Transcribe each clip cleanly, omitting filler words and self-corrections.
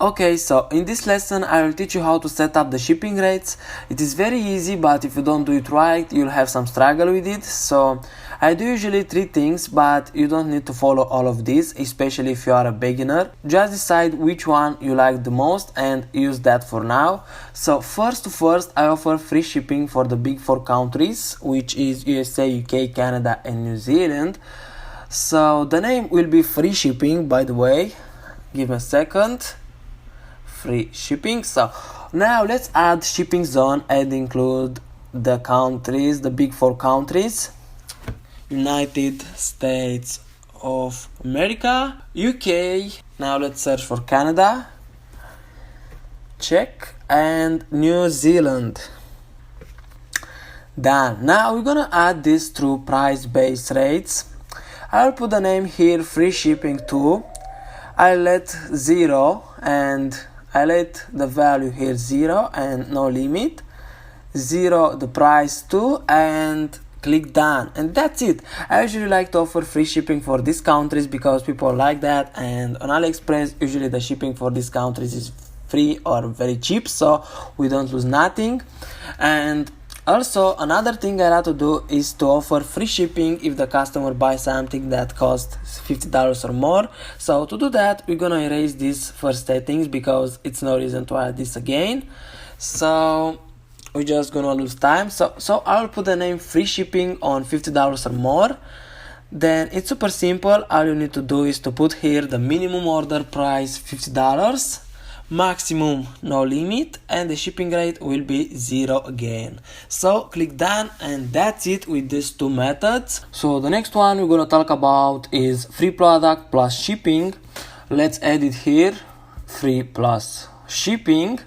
Okay, so in this lesson I will teach you how to set up the shipping rates. It is very easy, but if you don't do it right, you'll have some struggle with it. So I do usually 3 things, but you don't need to follow all of these, especially if you are a beginner. Just decide which one you like the most and use that for now. So first, I offer free shipping for the big 4 countries, which is USA, UK, Canada and New Zealand. So the name will be free shipping, by the way. Give me a second. Free shipping. So now let's add shipping zone and include the countries, the big 4 countries: United States of America, UK. Now let's search for Canada, check, and New Zealand. Done. Now we're gonna add this through price-based rates. I'll put the name here free shipping 2. I'll let 0 and I let the value here 0 and no limit. 0 the price 2 and click done, and that's it. I usually like to offer free shipping for these countries because people like that, and on AliExpress usually the shipping for these countries is free or very cheap, so we don't lose nothing. And also another thing I like to do is to offer free shipping if the customer buys something that costs $50 or more. So to do that, we're gonna erase these first settings because it's no reason to add this again. So we're just gonna lose time. So I'll put the name free shipping on $50 or more. Then it's super simple. All you need to do is to put here the minimum order price $50, maximum no limit, and the shipping rate will be 0 again. So click done, and that's it with these 2 methods. So the next one we're gonna talk about is free product plus shipping. Let's add it here, free plus shipping,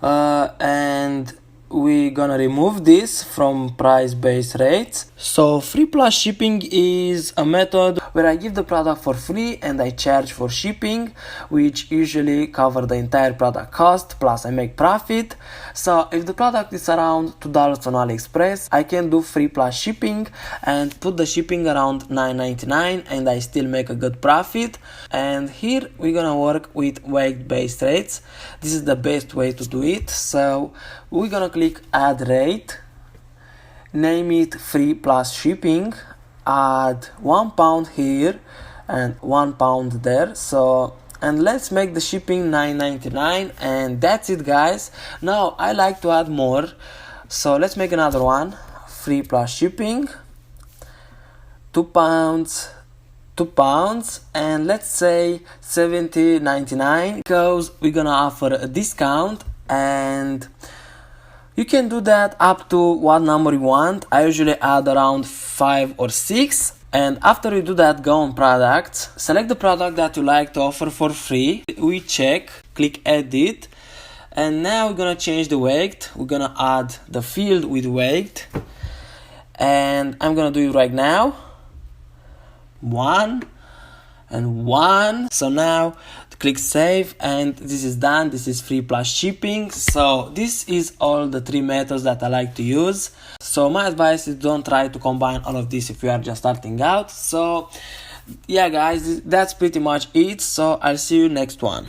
and we're gonna remove this from price-based rates. So free plus shipping is a method where I give the product for free and I charge for shipping, which usually cover the entire product cost plus I make profit. So if the product is around $2 on AliExpress, I can do free plus shipping and put the shipping around $9.99 and I still make a good profit. And here we're gonna work with weight-based rates. This is the best way to do it. So we're gonna click add rate, name it free plus shipping, add £1 here and £1 there. So, and let's make the shipping $9.99, and that's it, guys. Now I like to add more, so let's make another one, free plus shipping, £2, and let's say $70.99 because we're gonna offer a discount. And you can do that up to what number you want. I usually add around 5 or 6. And after you do that, go on products, select the product that you like to offer for free. We check, click edit, and now we're gonna change the weight. We're gonna add the field with weight, and I'm gonna do it right now. 1 and 1. So now click save, and this is done. This is free plus shipping. So this is all the 3 methods that I like to use. So my advice is don't try to combine all of this if you are just starting out. So yeah, guys, that's pretty much it. So I'll see you next one.